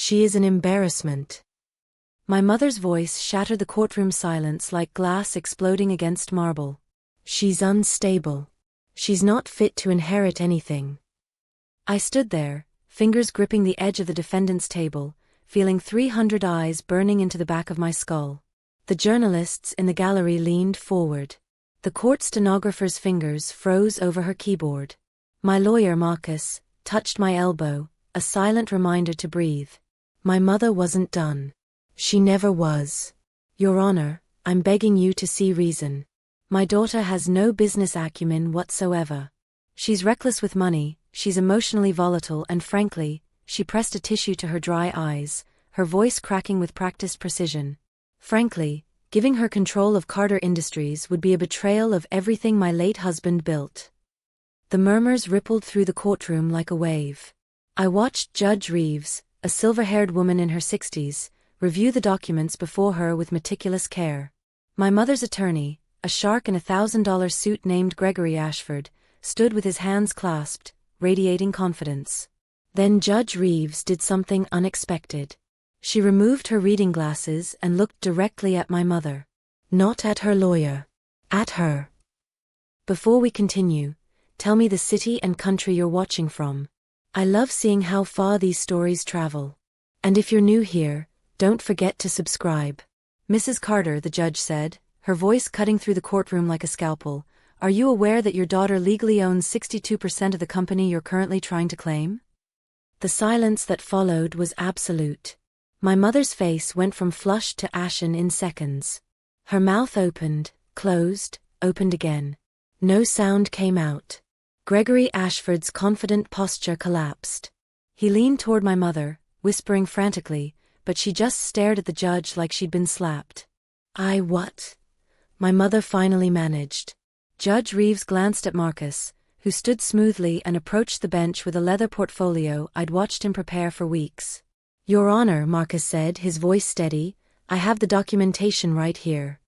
She is an embarrassment. My mother's voice shattered the courtroom silence like glass exploding against marble. She's unstable. She's not fit to inherit anything. I stood there, fingers gripping the edge of the defendant's table, feeling 300 eyes burning into the back of my skull. The journalists in the gallery leaned forward. The court stenographer's fingers froze over her keyboard. My lawyer, Marcus, touched my elbow, a silent reminder to breathe. My mother wasn't done. She never was. Your Honor, I'm begging you to see reason. My daughter has no business acumen whatsoever. She's reckless with money, she's emotionally volatile, and frankly, she pressed a tissue to her dry eyes, her voice cracking with practiced precision. Frankly, giving her control of Carter Industries would be a betrayal of everything my late husband built. The murmurs rippled through the courtroom like a wave. I watched Judge Reeves, a silver-haired woman in her 60s, review the documents before her with meticulous care. My mother's attorney, a shark in a $1,000 suit named Gregory Ashford, stood with his hands clasped, radiating confidence. Then Judge Reeves did something unexpected. She removed her reading glasses and looked directly at my mother. Not at her lawyer. At her. Before we continue, tell me the city and country you're watching from. I love seeing how far these stories travel. And if you're new here, don't forget to subscribe. Mrs. Carter, the judge said, her voice cutting through the courtroom like a scalpel, are you aware that your daughter legally owns 62% of the company you're currently trying to claim? The silence that followed was absolute. My mother's face went from flushed to ashen in seconds. Her mouth opened, closed, opened again. No sound came out. Gregory Ashford's confident posture collapsed. He leaned toward my mother, whispering frantically, but she just stared at the judge like she'd been slapped. What? My mother finally managed. Judge Reeves glanced at Marcus, who stood smoothly and approached the bench with a leather portfolio I'd watched him prepare for weeks. Your Honor, Marcus said, his voice steady, I have the documentation right here.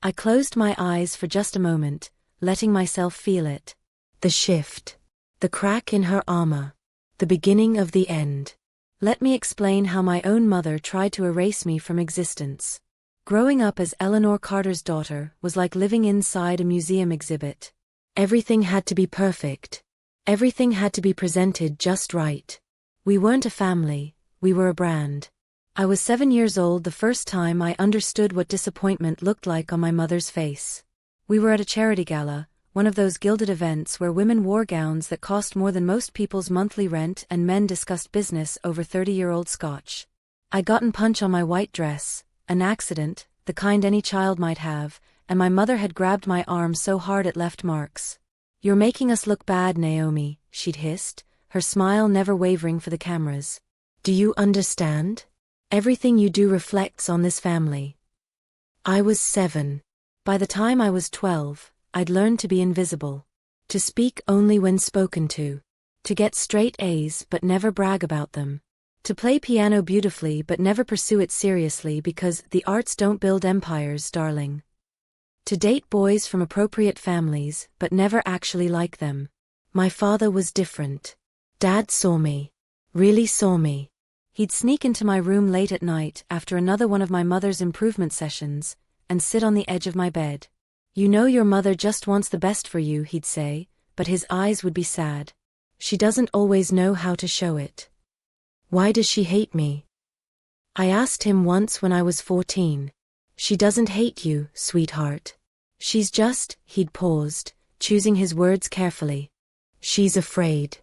I closed my eyes for just a moment, letting myself feel it. The shift. The crack in her armor. The beginning of the end. Let me explain how my own mother tried to erase me from existence. Growing up as Eleanor Carter's daughter was like living inside a museum exhibit. Everything had to be perfect. Everything had to be presented just right. We weren't a family, we were a brand. I was 7 years old the first time I understood what disappointment looked like on my mother's face. We were at a charity gala, one of those gilded events where women wore gowns that cost more than most people's monthly rent and men discussed business over 30-year-old scotch. I'd gotten punch on my white dress, an accident, the kind any child might have, and my mother had grabbed my arm so hard it left marks. You're making us look bad, Naomi, she'd hissed, her smile never wavering for the cameras. Do you understand? Everything you do reflects on this family. I was 7. By the time I was 12, I'd learned to be invisible. To speak only when spoken to. To get straight A's but never brag about them. To play piano beautifully but never pursue it seriously because the arts don't build empires, darling. To date boys from appropriate families but never actually like them. My father was different. Dad saw me. Really saw me. He'd sneak into my room late at night after another one of my mother's improvement sessions, and sit on the edge of my bed. You know your mother just wants the best for you, he'd say, but his eyes would be sad. She doesn't always know how to show it. Why does she hate me? I asked him once when I was 14. She doesn't hate you, sweetheart. She's just, he'd paused, choosing his words carefully. She's afraid.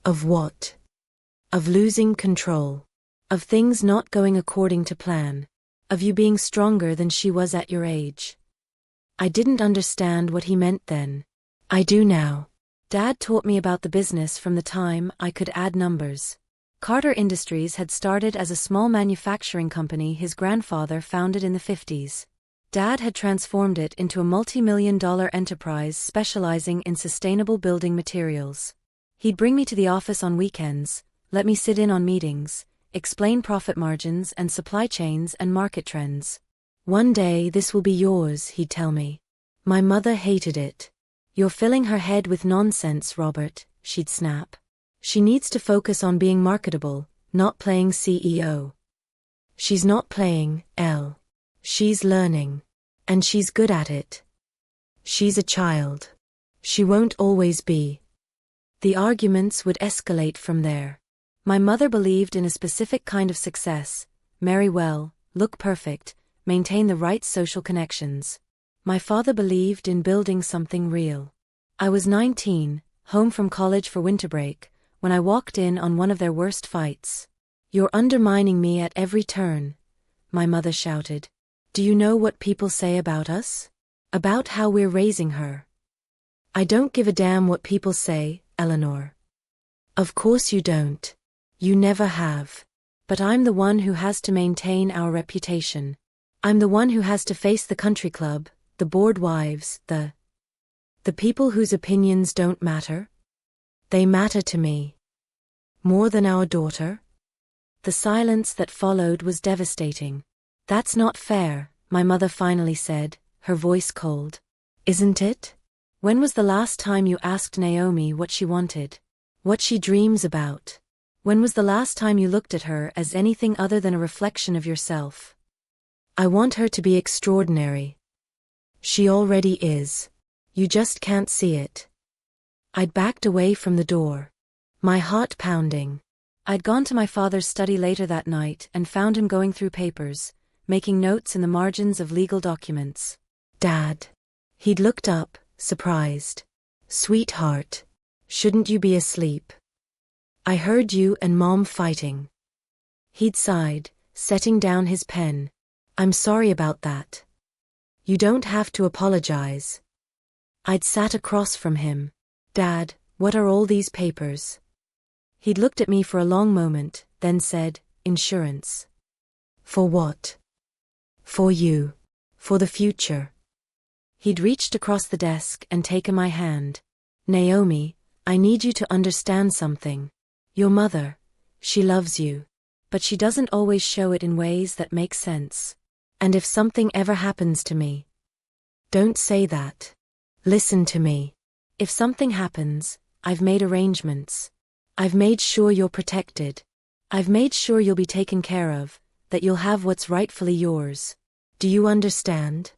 Of what? Of losing control. Of things not going according to plan. Of you being stronger than she was at your age. I didn't understand what he meant then. I do now. Dad taught me about the business from the time I could add numbers. Carter Industries had started as a small manufacturing company his grandfather founded in the 50s. Dad had transformed it into a multi-million-dollar enterprise specializing in sustainable building materials. He'd bring me to the office on weekends, let me sit in on meetings, explain profit margins and supply chains and market trends. One day this will be yours, he'd tell me. My mother hated it. You're filling her head with nonsense, Robert, she'd snap. She needs to focus on being marketable, not playing CEO. She's not playing L. She's learning. And she's good at it. She's a child. She won't always be. The arguments would escalate from there. My mother believed in a specific kind of success: marry well, look perfect, maintain the right social connections. My father believed in building something real. I was 19, home from college for winter break, when I walked in on one of their worst fights. "You're undermining me at every turn," my mother shouted. "Do you know what people say about us? About how we're raising her?" "I don't give a damn what people say, Eleanor." "Of course you don't. You never have. But I'm the one who has to maintain our reputation. I'm the one who has to face the country club, the bored wives, the people whose opinions don't matter. They matter to me. More than our daughter." The silence that followed was devastating. "That's not fair," my mother finally said, her voice cold. "Isn't it? When was the last time you asked Naomi what she wanted? What she dreams about? When was the last time you looked at her as anything other than a reflection of yourself?" "I want her to be extraordinary." "She already is. You just can't see it." I'd backed away from the door, my heart pounding. I'd gone to my father's study later that night and found him going through papers, making notes in the margins of legal documents. "Dad." He'd looked up, surprised. "Sweetheart. Shouldn't you be asleep? I heard you and Mom fighting." He'd sighed, setting down his pen. "I'm sorry about that." "You don't have to apologize." I'd sat across from him. "Dad, what are all these papers?" He'd looked at me for a long moment, then said, "Insurance." "For what?" "For you. For the future." He'd reached across the desk and taken my hand. "Naomi, I need you to understand something. Your mother, she loves you. But she doesn't always show it in ways that make sense. And if something ever happens to me..." "Don't say that. Listen to me. If something happens, I've made arrangements. I've made sure you're protected. I've made sure you'll be taken care of, that you'll have what's rightfully yours. Do you understand?"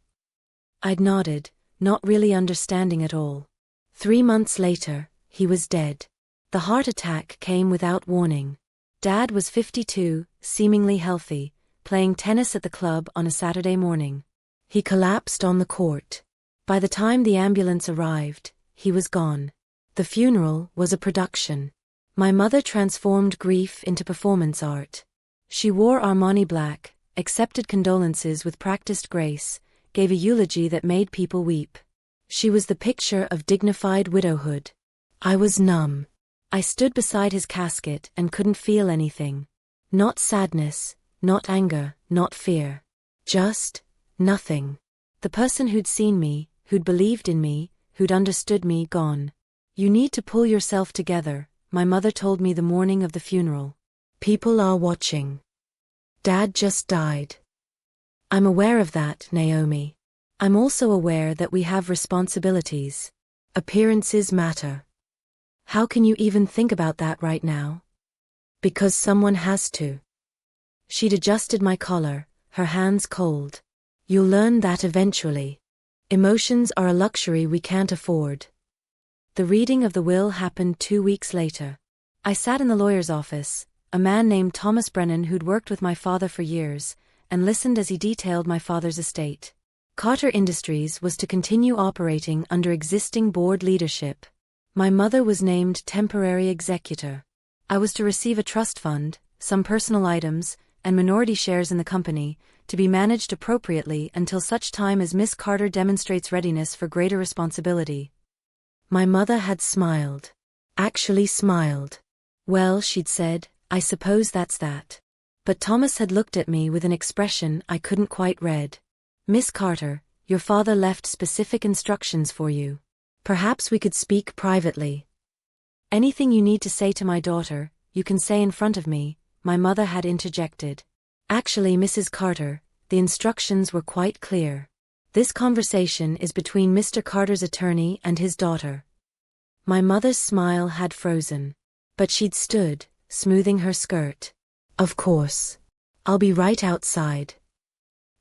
I'd nodded, not really understanding at all. 3 months later, he was dead. The heart attack came without warning. Dad was 52, seemingly healthy, playing tennis at the club on a Saturday morning. He collapsed on the court. By the time the ambulance arrived, he was gone. The funeral was a production. My mother transformed grief into performance art. She wore Armani black, accepted condolences with practiced grace, gave a eulogy that made people weep. She was the picture of dignified widowhood. I was numb. I stood beside his casket and couldn't feel anything. Not sadness, not anger, not fear. Just nothing. The person who'd seen me, who'd believed in me, who'd understood me, gone. "You need to pull yourself together," my mother told me the morning of the funeral. "People are watching. Dad just died." "I'm aware of that, Naomi. I'm also aware that we have responsibilities. Appearances matter." "How can you even think about that right now?" "Because someone has to." She'd adjusted my collar, her hands cold. "You'll learn that eventually. Emotions are a luxury we can't afford." The reading of the will happened 2 weeks later. I sat in the lawyer's office, a man named Thomas Brennan who'd worked with my father for years, and listened as he detailed my father's estate. Carter Industries was to continue operating under existing board leadership. My mother was named temporary executor. I was to receive a trust fund, some personal items, and minority shares in the company, to be managed appropriately until such time as Miss Carter demonstrates readiness for greater responsibility. My mother had smiled. Actually smiled. "Well," she'd said, "I suppose that's that." But Thomas had looked at me with an expression I couldn't quite read. "Miss Carter, your father left specific instructions for you. Perhaps we could speak privately." "Anything you need to say to my daughter, you can say in front of me," my mother had interjected. "Actually, Mrs. Carter, the instructions were quite clear. This conversation is between Mr. Carter's attorney and his daughter." My mother's smile had frozen. But she'd stood, smoothing her skirt. Of course. I'll be right outside.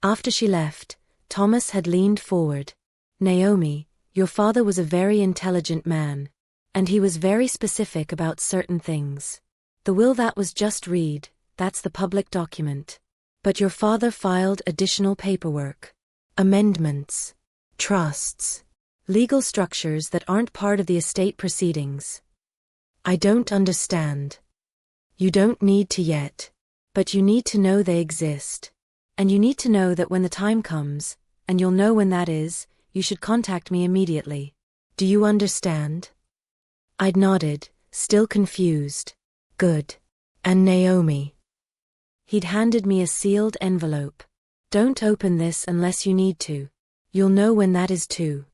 After she left, Thomas had leaned forward. Naomi, your father was a very intelligent man. And he was very specific about certain things. The will that was just read, that's the public document. But your father filed additional paperwork. Amendments. Trusts. Legal structures that aren't part of the estate proceedings. I don't understand. You don't need to yet. But you need to know they exist. And you need to know that when the time comes, and you'll know when that is, you should contact me immediately. Do you understand? I'd nodded, still confused. Good. And Naomi? He'd handed me a sealed envelope. Don't open this unless you need to. You'll know when that is too.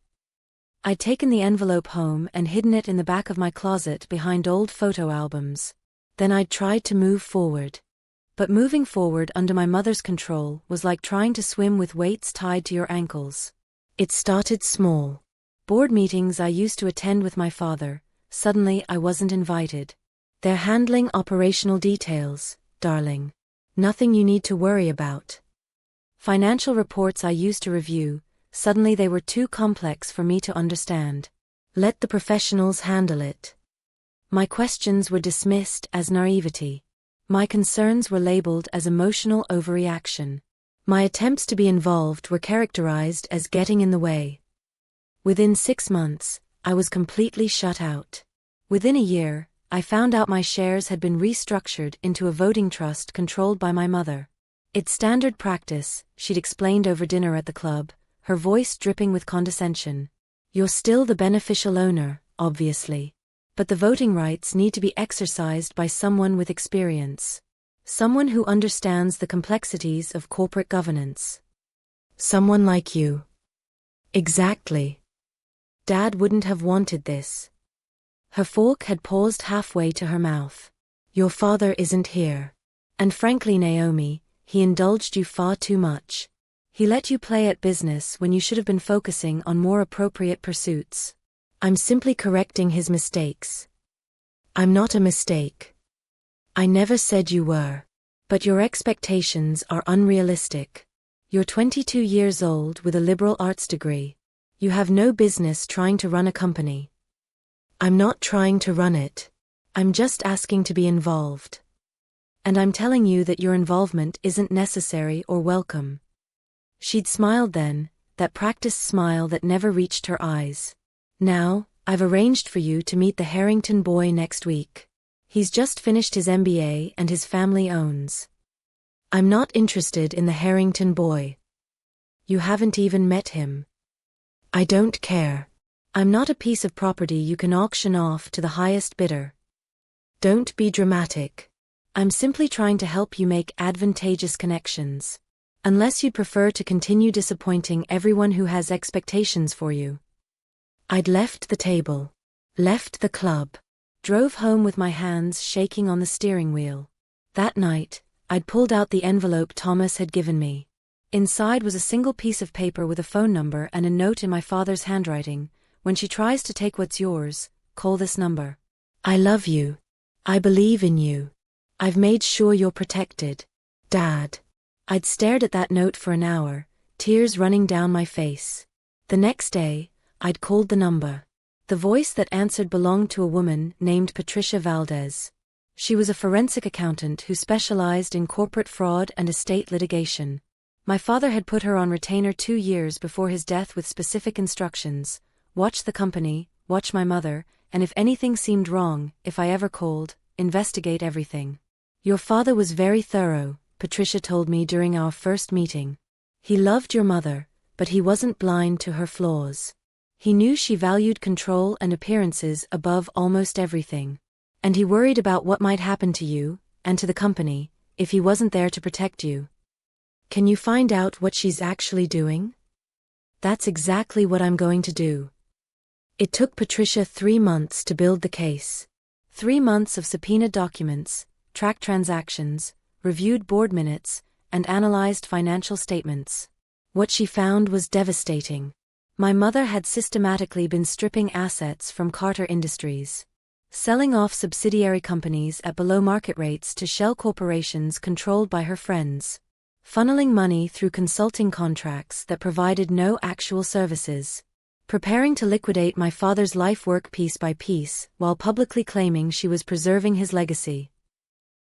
I'd taken the envelope home and hidden it in the back of my closet behind old photo albums. Then I'd tried to move forward. But moving forward under my mother's control was like trying to swim with weights tied to your ankles. It started small. Board meetings I used to attend with my father, suddenly I wasn't invited. They're handling operational details, darling. Nothing you need to worry about. Financial reports I used to review, suddenly they were too complex for me to understand. Let the professionals handle it. My questions were dismissed as naivety. My concerns were labeled as emotional overreaction. My attempts to be involved were characterized as getting in the way. Within 6 months, I was completely shut out. Within a year, I found out my shares had been restructured into a voting trust controlled by my mother. It's standard practice, she'd explained over dinner at the club, her voice dripping with condescension. You're still the beneficial owner, obviously. But the voting rights need to be exercised by someone with experience. Someone who understands the complexities of corporate governance. Someone like you. Exactly. Dad wouldn't have wanted this. Her fork had paused halfway to her mouth. Your father isn't here. And frankly, Naomi, he indulged you far too much. He let you play at business when you should have been focusing on more appropriate pursuits. I'm simply correcting his mistakes. I'm not a mistake. I never said you were. But your expectations are unrealistic. You're 22 years old with a liberal arts degree. You have no business trying to run a company. I'm not trying to run it. I'm just asking to be involved. And I'm telling you that your involvement isn't necessary or welcome. She'd smiled then, that practiced smile that never reached her eyes. Now, I've arranged for you to meet the Harrington boy next week. He's just finished his MBA and his family owns. I'm not interested in the Harrington boy. You haven't even met him. I don't care. I'm not a piece of property you can auction off to the highest bidder. Don't be dramatic. I'm simply trying to help you make advantageous connections. Unless you'd prefer to continue disappointing everyone who has expectations for you. I'd left the table. Left the club. Drove home with my hands shaking on the steering wheel. That night, I'd pulled out the envelope Thomas had given me. Inside was a single piece of paper with a phone number and a note in my father's handwriting. When she tries to take what's yours, call this number. I love you. I believe in you. I've made sure you're protected. Dad. I'd stared at that note for an hour, tears running down my face. The next day, I'd called the number. The voice that answered belonged to a woman named Patricia Valdez. She was a forensic accountant who specialized in corporate fraud and estate litigation. My father had put her on retainer 2 years before his death with specific instructions. Watch the company, watch my mother, and if anything seemed wrong, if I ever called, investigate everything. Your father was very thorough, Patricia told me during our first meeting. He loved your mother, but he wasn't blind to her flaws. He knew she valued control and appearances above almost everything. And he worried about what might happen to you, and to the company, if he wasn't there to protect you. Can you find out what she's actually doing? That's exactly what I'm going to do. It took Patricia 3 months to build the case. 3 months of subpoenaed documents, tracked transactions, reviewed board minutes, and analyzed financial statements. What she found was devastating. My mother had systematically been stripping assets from Carter Industries. selling off subsidiary companies at below market rates to shell corporations controlled by her friends, funneling money through consulting contracts that provided no actual services, preparing to liquidate my father's life work piece by piece while publicly claiming she was preserving his legacy.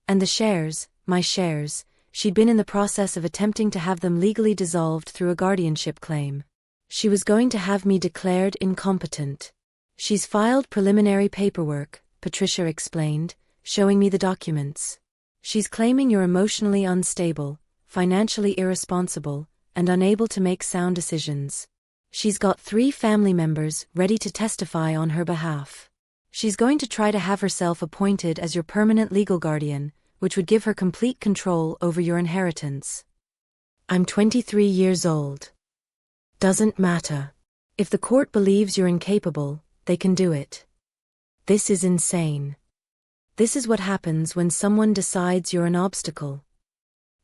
And the shares, my shares, she'd been in the process of attempting to have them legally dissolved through a guardianship claim. She was going to have me declared incompetent. She's filed preliminary paperwork, Patricia explained, showing me the documents. She's claiming you're emotionally unstable, financially irresponsible, and unable to make sound decisions. She's got 3 family members ready to testify on her behalf. She's going to try to have herself appointed as your permanent legal guardian, which would give her complete control over your inheritance. I'm 23 years old. Doesn't matter. If the court believes you're incapable, they can do it. This is insane. This is what happens when someone decides you're an obstacle.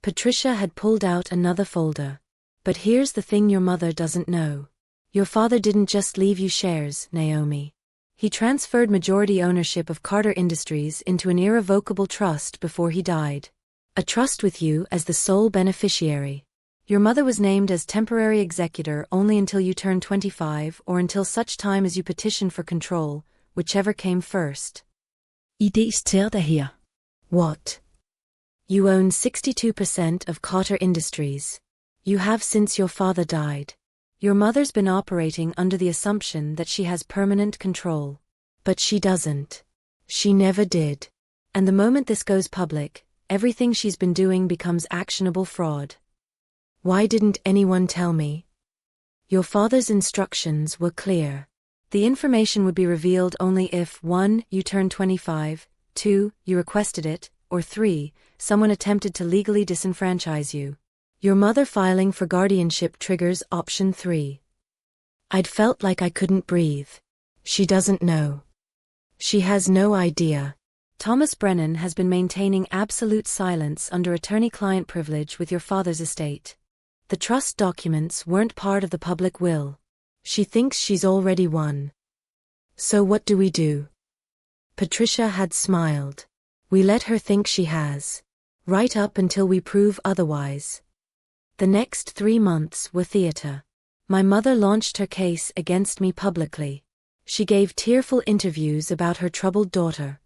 Patricia had pulled out another folder. But here's the thing your mother doesn't know. Your father didn't just leave you shares, Naomi. He transferred majority ownership of Carter Industries into an irrevocable trust before he died. A trust with you as the sole beneficiary. Your mother was named as temporary executor only until you turned 25 or until such time as you petition for control, whichever came first. Idés til dig her. What? You own 62% of Carter Industries. You have since your father died. Your mother's been operating under the assumption that she has permanent control. But she doesn't. She never did. And the moment this goes public, everything she's been doing becomes actionable fraud. Why didn't anyone tell me? Your father's instructions were clear. The information would be revealed only if 1. You turned 25, 2. You requested it, or 3. Someone attempted to legally disenfranchise you. Your mother filing for guardianship triggers option 3. I'd felt like I couldn't breathe. She doesn't know. She has no idea. Thomas Brennan has been maintaining absolute silence under attorney-client privilege with your father's estate. The trust documents weren't part of the public will. She thinks she's already won. So what do we do? Patricia had smiled. We let her think she has. Right up until we prove otherwise. The next 3 months were theater. My mother launched her case against me publicly. She gave tearful interviews about her troubled daughter.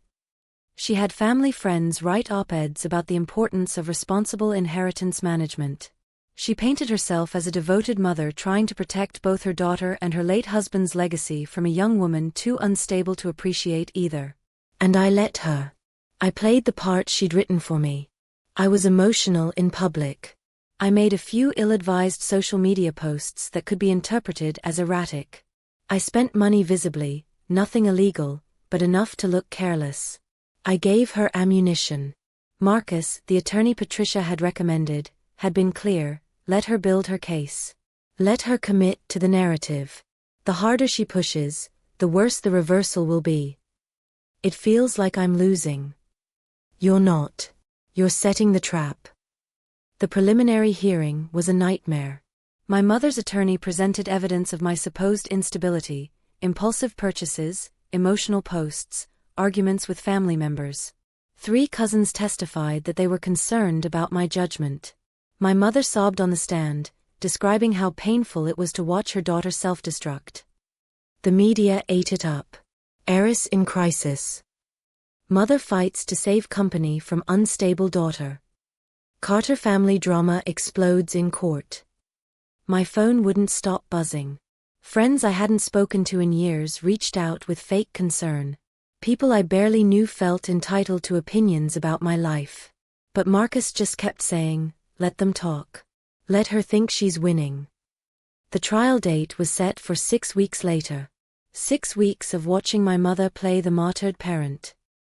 She had family friends write op-eds about the importance of responsible inheritance management. She painted herself as a devoted mother trying to protect both her daughter and her late husband's legacy from a young woman too unstable to appreciate either. And I let her. I played the part she'd written for me. I was emotional in public. I made a few ill-advised social media posts that could be interpreted as erratic. I spent money visibly, nothing illegal, but enough to look careless. I gave her ammunition. Marcus, the attorney Patricia had recommended, had been clear. Let her build her case. Let her commit to the narrative. The harder she pushes, the worse the reversal will be. It feels like I'm losing. You're not. You're setting the trap. The preliminary hearing was a nightmare. My mother's attorney presented evidence of my supposed instability, impulsive purchases, emotional posts, arguments with family members. 3 cousins testified that they were concerned about my judgment. My mother sobbed on the stand, describing how painful it was to watch her daughter self-destruct. The media ate it up. Heiress in crisis. Mother fights to save company from unstable daughter. Carter family drama explodes in court. My phone wouldn't stop buzzing. Friends I hadn't spoken to in years reached out with fake concern. People I barely knew felt entitled to opinions about my life. But Marcus just kept saying, let them talk. Let her think she's winning. The trial date was set for 6 weeks later. 6 weeks of watching my mother play the martyred parent.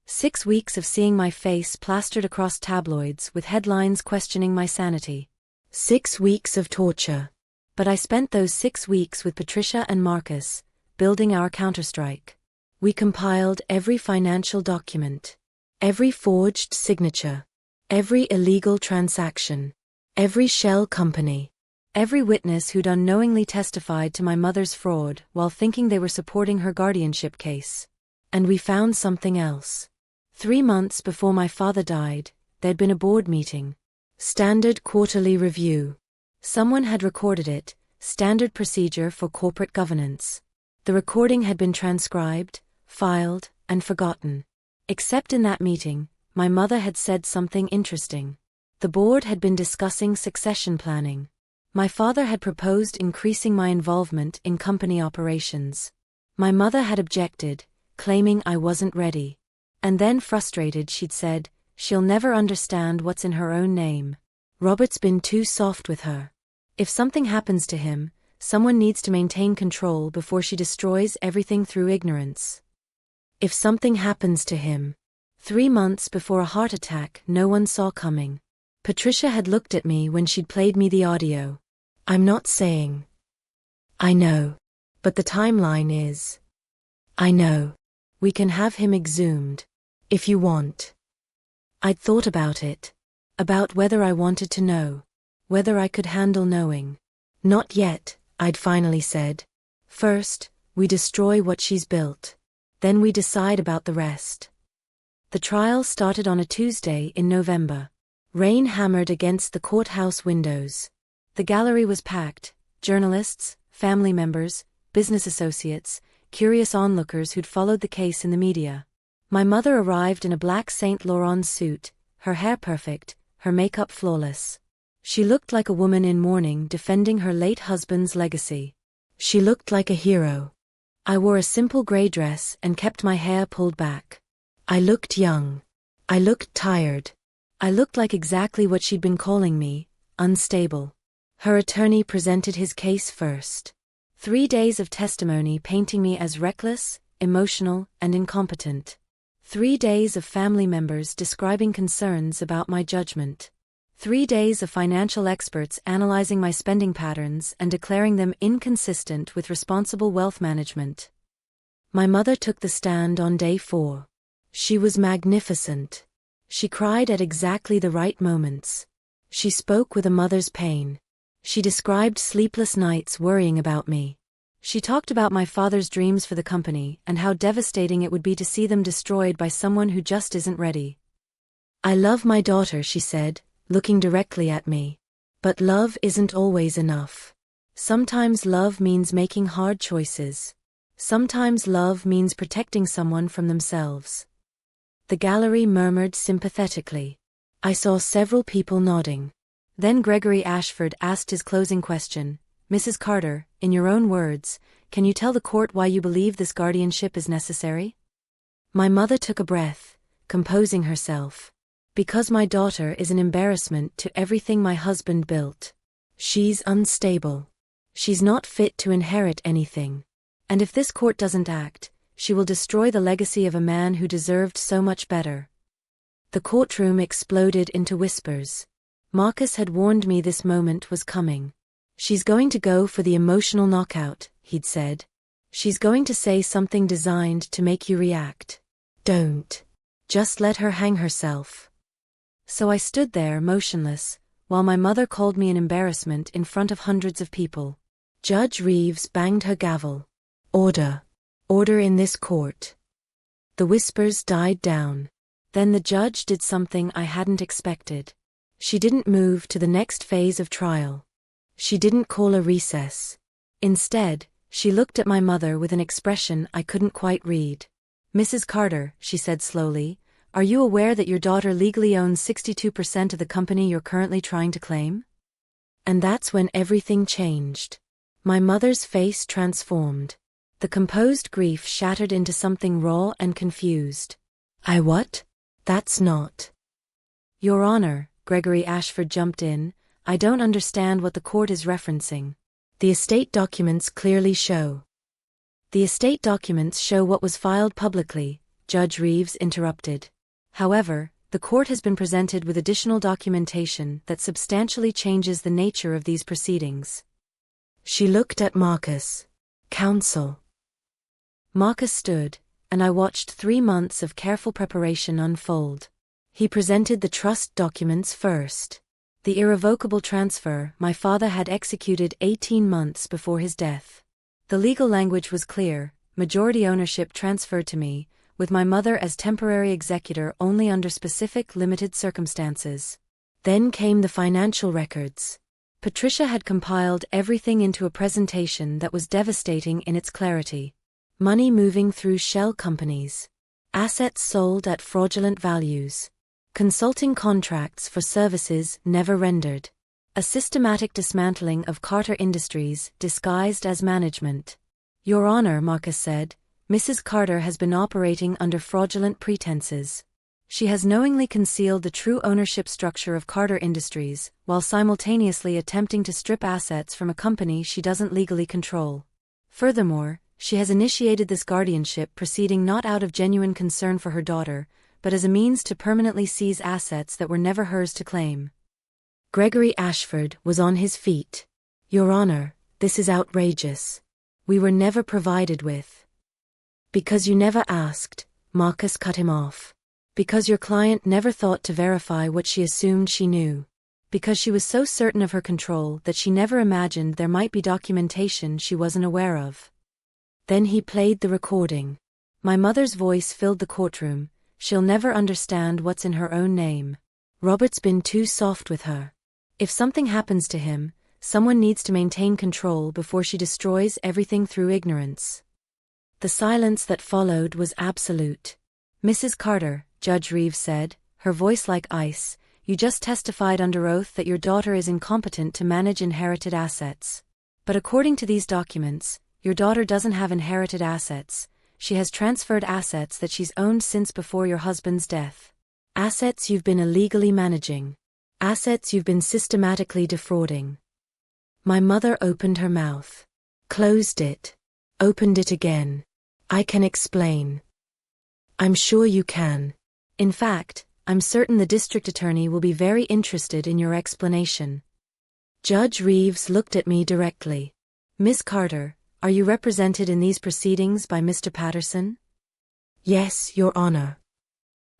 6 weeks of seeing my face plastered across tabloids with headlines questioning my sanity. 6 weeks of torture. But I spent those 6 weeks with Patricia and Marcus, building our counterstrike. We compiled every financial document. Every forged signature. Every illegal transaction. Every shell company. Every witness who'd unknowingly testified to my mother's fraud while thinking they were supporting her guardianship case. And we found something else. 3 months before my father died, there'd been a board meeting. Standard quarterly review. Someone had recorded it, standard procedure for corporate governance. The recording had been transcribed, filed, and forgotten. Except in that meeting, my mother had said something interesting. The board had been discussing succession planning. My father had proposed increasing my involvement in company operations. My mother had objected, claiming I wasn't ready. And then, frustrated, she'd said, "She'll never understand what's in her own name. Robert's been too soft with her. If something happens to him, someone needs to maintain control before she destroys everything through ignorance." If something happens to him. 3 months before a heart attack no one saw coming. Patricia had looked at me when she'd played me the audio. "I'm not saying. I know. But the timeline is. I know. We can have him exhumed. If you want." I'd thought about it. About whether I wanted to know. Whether I could handle knowing. "Not yet," I'd finally said. "First, we destroy what she's built. Then we decide about the rest." The trial started on a Tuesday in November. Rain hammered against the courthouse windows. The gallery was packed: journalists, family members, business associates, curious onlookers who'd followed the case in the media. My mother arrived in a black Saint Laurent suit, her hair perfect, her makeup flawless. She looked like a woman in mourning defending her late husband's legacy. She looked like a hero. I wore a simple gray dress and kept my hair pulled back. I looked young. I looked tired. I looked like exactly what she'd been calling me: unstable. Her attorney presented his case first. 3 days of testimony painting me as reckless, emotional, and incompetent. 3 days of family members describing concerns about my judgment. 3 days of financial experts analyzing my spending patterns and declaring them inconsistent with responsible wealth management. My mother took the stand on day 4. She was magnificent. She cried at exactly the right moments. She spoke with a mother's pain. She described sleepless nights worrying about me. She talked about my father's dreams for the company and how devastating it would be to see them destroyed by someone who just isn't ready. "I love my daughter," she said, looking directly at me. "But love isn't always enough. Sometimes love means making hard choices. Sometimes love means protecting someone from themselves." The gallery murmured sympathetically. I saw several people nodding. Then Gregory Ashford asked his closing question. "Mrs. Carter, in your own words, can you tell the court why you believe this guardianship is necessary?" My mother took a breath, composing herself. "Because my daughter is an embarrassment to everything my husband built. She's unstable. She's not fit to inherit anything. And if this court doesn't act, she will destroy the legacy of a man who deserved so much better." The courtroom exploded into whispers. Marcus had warned me this moment was coming. "She's going to go for the emotional knockout," he'd said. "She's going to say something designed to make you react. Don't. Just let her hang herself." So I stood there motionless, while my mother called me an embarrassment in front of hundreds of people. Judge Reeves banged her gavel. "Order. Order in this court." The whispers died down. Then the judge did something I hadn't expected. She didn't move to the next phase of trial. She didn't call a recess. Instead, she looked at my mother with an expression I couldn't quite read. "Mrs. Carter," she said slowly, "are you aware that your daughter legally owns 62% of the company you're currently trying to claim?" And that's when everything changed. My mother's face transformed. The composed grief shattered into something raw and confused. "I what? That's not." "Your Honor," Gregory Ashford jumped in, "I don't understand what the court is referencing. The estate documents clearly show." "The estate documents show what was filed publicly," Judge Reeves interrupted. "However, the court has been presented with additional documentation that substantially changes the nature of these proceedings." She looked at Marcus. "Counsel." Marcus stood, and I watched 3 months of careful preparation unfold. He presented the trust documents first. The irrevocable transfer my father had executed 18 months before his death. The legal language was clear: majority ownership transferred to me, with my mother as temporary executor only under specific limited circumstances. Then came the financial records. Patricia had compiled everything into a presentation that was devastating in its clarity. Money moving through shell companies. Assets sold at fraudulent values. Consulting contracts for services never rendered. A systematic dismantling of Carter Industries disguised as management. Your Honor, Marcus said, Mrs. Carter has been operating under fraudulent pretenses. She has knowingly concealed the true ownership structure of Carter Industries, while simultaneously attempting to strip assets from a company she doesn't legally control. Furthermore, she has initiated this guardianship proceeding not out of genuine concern for her daughter, but as a means to permanently seize assets that were never hers to claim. Gregory Ashford was on his feet. Your Honor, this is outrageous. We were never provided with. Because you never asked, Marcus cut him off. Because your client never thought to verify what she assumed she knew. Because she was so certain of her control that she never imagined there might be documentation she wasn't aware of. Then he played the recording. My mother's voice filled the courtroom. She'll never understand what's in her own name. Robert's been too soft with her. If something happens to him, someone needs to maintain control before she destroys everything through ignorance. The silence that followed was absolute. Mrs. Carter, Judge Reeves said, her voice like ice, you just testified under oath that your daughter is incompetent to manage inherited assets. But according to these documents, your daughter doesn't have inherited assets. She has transferred assets that she's owned since before your husband's death. Assets you've been illegally managing. Assets you've been systematically defrauding. My mother opened her mouth. Closed it. Opened it again. I can explain. I'm sure you can. In fact, I'm certain the district attorney will be very interested in your explanation. Judge Reeves looked at me directly. Miss Carter, are you represented in these proceedings by Mr. Patterson? Yes, Your Honor.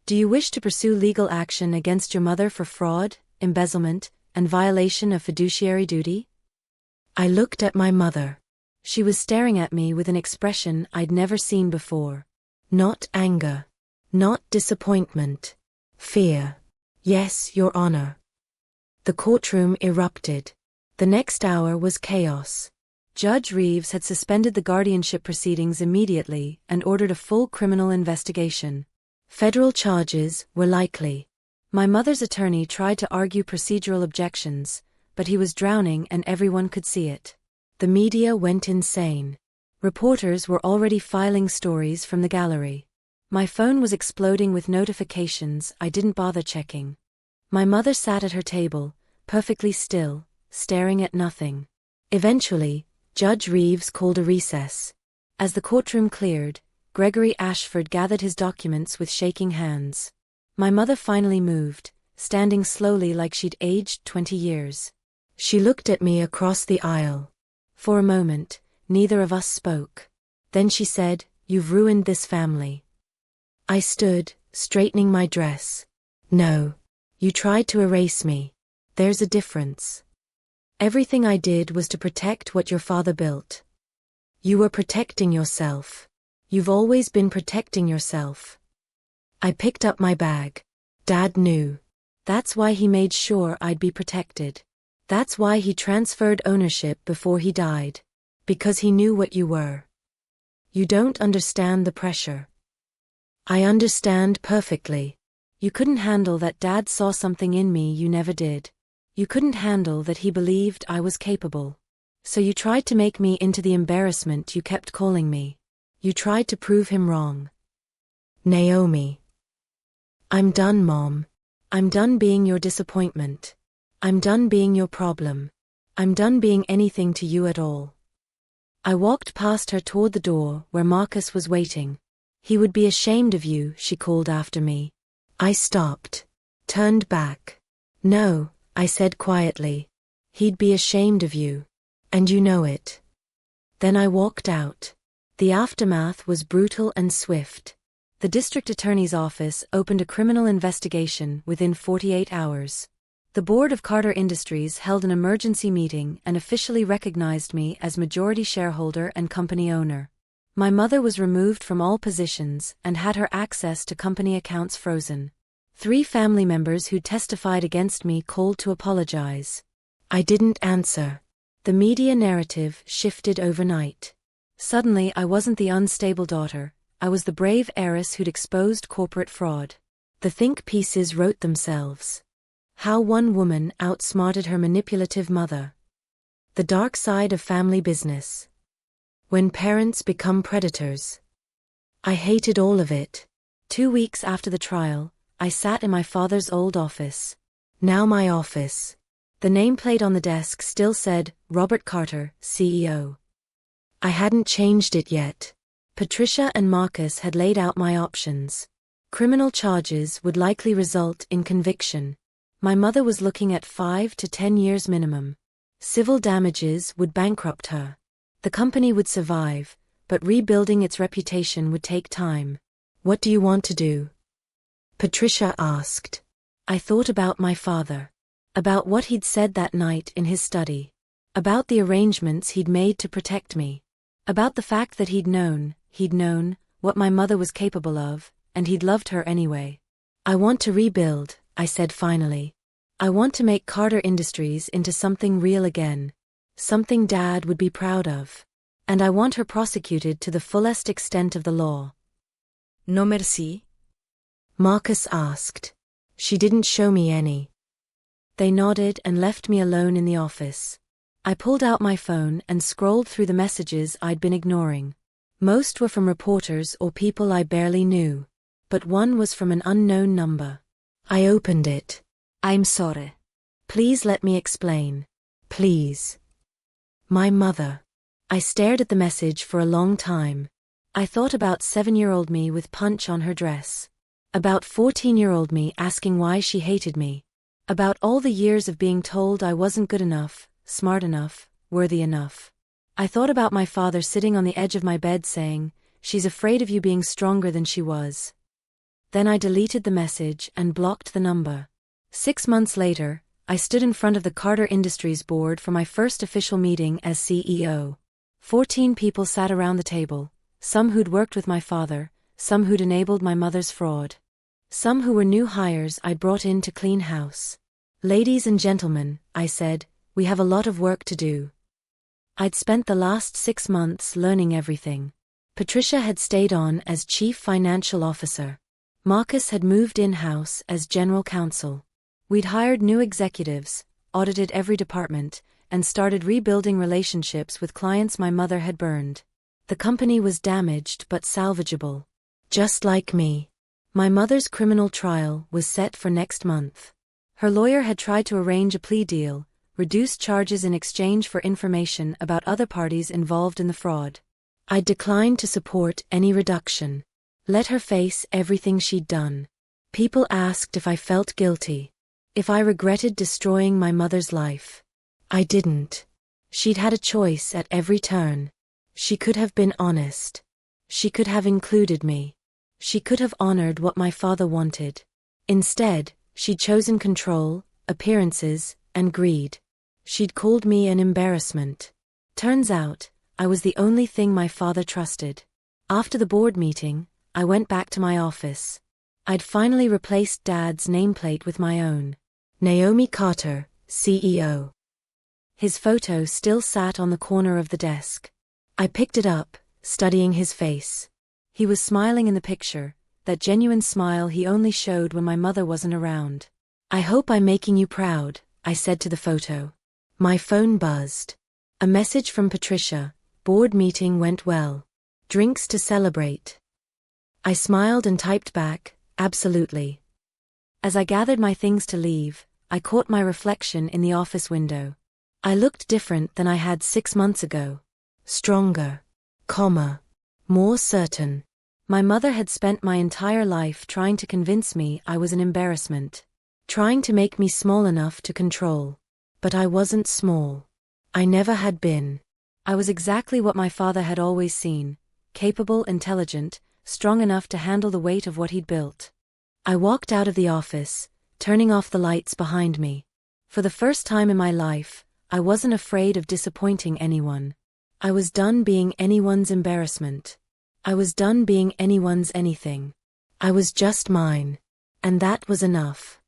Do you wish to pursue legal action against your mother for fraud, embezzlement, and violation of fiduciary duty? I looked at my mother. She was staring at me with an expression I'd never seen before. Not anger. Not disappointment. Fear. Yes, Your Honor. The courtroom erupted. The next hour was chaos. Judge Reeves had suspended the guardianship proceedings immediately and ordered a full criminal investigation. Federal charges were likely. My mother's attorney tried to argue procedural objections, but he was drowning and everyone could see it. The media went insane. Reporters were already filing stories from the gallery. My phone was exploding with notifications I didn't bother checking. My mother sat at her table, perfectly still, staring at nothing. Eventually, Judge Reeves called a recess. As the courtroom cleared, Gregory Ashford gathered his documents with shaking hands. My mother finally moved, standing slowly like she'd aged 20 years. She looked at me across the aisle. For a moment, neither of us spoke. Then she said, "You've ruined this family." I stood, straightening my dress. No. You tried to erase me. There's a difference. Everything I did was to protect what your father built. You were protecting yourself. You've always been protecting yourself. I picked up my bag. Dad knew. That's why he made sure I'd be protected. That's why he transferred ownership before he died. Because he knew what you were. You don't understand the pressure. I understand perfectly. You couldn't handle that Dad saw something in me you never did. You couldn't handle that he believed I was capable. So you tried to make me into the embarrassment you kept calling me. You tried to prove him wrong. Naomi. I'm done, Mom. I'm done being your disappointment. I'm done being your problem. I'm done being anything to you at all. I walked past her toward the door where Marcus was waiting. He would be ashamed of you, she called after me. I stopped. Turned back. No, I said quietly. He'd be ashamed of you. And you know it. Then I walked out. The aftermath was brutal and swift. The district attorney's office opened a criminal investigation within 48 hours. The board of Carter Industries held an emergency meeting and officially recognized me as majority shareholder and company owner. My mother was removed from all positions and had her access to company accounts frozen. 3 family members who testified against me called to apologize. I didn't answer. The media narrative shifted overnight. Suddenly I wasn't the unstable daughter, I was the brave heiress who'd exposed corporate fraud. The think pieces wrote themselves. How one woman outsmarted her manipulative mother. The dark side of family business. When parents become predators. I hated all of it. 2 weeks after the trial, I sat in my father's old office. Now my office. The nameplate on the desk still said, Robert Carter, CEO. I hadn't changed it yet. Patricia and Marcus had laid out my options. Criminal charges would likely result in conviction. My mother was looking at 5 to 10 years minimum. Civil damages would bankrupt her. The company would survive, but rebuilding its reputation would take time. What do you want to do? Patricia asked. I thought about my father. About what he'd said that night in his study. About the arrangements he'd made to protect me. About the fact that he'd known what my mother was capable of, and he'd loved her anyway. I want to rebuild, I said finally. I want to make Carter Industries into something real again. Something Dad would be proud of. And I want her prosecuted to the fullest extent of the law. No merci? Marcus asked. She didn't show me any. They nodded and left me alone in the office. I pulled out my phone and scrolled through the messages I'd been ignoring. Most were from reporters or people I barely knew. But one was from an unknown number. I opened it. I'm sorry. Please let me explain. Please. My mother. I stared at the message for a long time. I thought about 7-year-old me with punch on her dress. About 14-year-old me asking why she hated me. About all the years of being told I wasn't good enough, smart enough, worthy enough. I thought about my father sitting on the edge of my bed saying, "She's afraid of you being stronger than she was." Then I deleted the message and blocked the number. 6 months later, I stood in front of the Carter Industries board for my first official meeting as CEO. 14 people sat around the table, some who'd worked with my father, some who'd enabled my mother's fraud. Some who were new hires I'd brought in to clean house. Ladies and gentlemen, I said, we have a lot of work to do. I'd spent the last 6 months learning everything. Patricia had stayed on as Chief Financial Officer. Marcus had moved in-house as General Counsel. We'd hired new executives, audited every department, and started rebuilding relationships with clients my mother had burned. The company was damaged but salvageable. Just like me. My mother's criminal trial was set for next month. Her lawyer had tried to arrange a plea deal, reduce charges in exchange for information about other parties involved in the fraud. I declined to support any reduction. Let her face everything she'd done. People asked if I felt guilty. If I regretted destroying my mother's life. I didn't. She'd had a choice at every turn. She could have been honest. She could have included me. She could have honored what my father wanted. Instead, she'd chosen control, appearances, and greed. She'd called me an embarrassment. Turns out, I was the only thing my father trusted. After the board meeting, I went back to my office. I'd finally replaced Dad's nameplate with my own. Naomi Carter, CEO. His photo still sat on the corner of the desk. I picked it up, studying his face. He was smiling in the picture, that genuine smile he only showed when my mother wasn't around. I hope I'm making you proud, I said to the photo. My phone buzzed. A message from Patricia, board meeting went well. Drinks to celebrate. I smiled and typed back, absolutely. As I gathered my things to leave, I caught my reflection in the office window. I looked different than I had 6 months ago. Stronger. More certain. My mother had spent my entire life trying to convince me I was an embarrassment. Trying to make me small enough to control. But I wasn't small. I never had been. I was exactly what my father had always seen. Capable, intelligent, strong enough to handle the weight of what he'd built. I walked out of the office, turning off the lights behind me. For the first time in my life, I wasn't afraid of disappointing anyone. I was done being anyone's embarrassment. I was done being anyone's anything. I was just mine. And that was enough.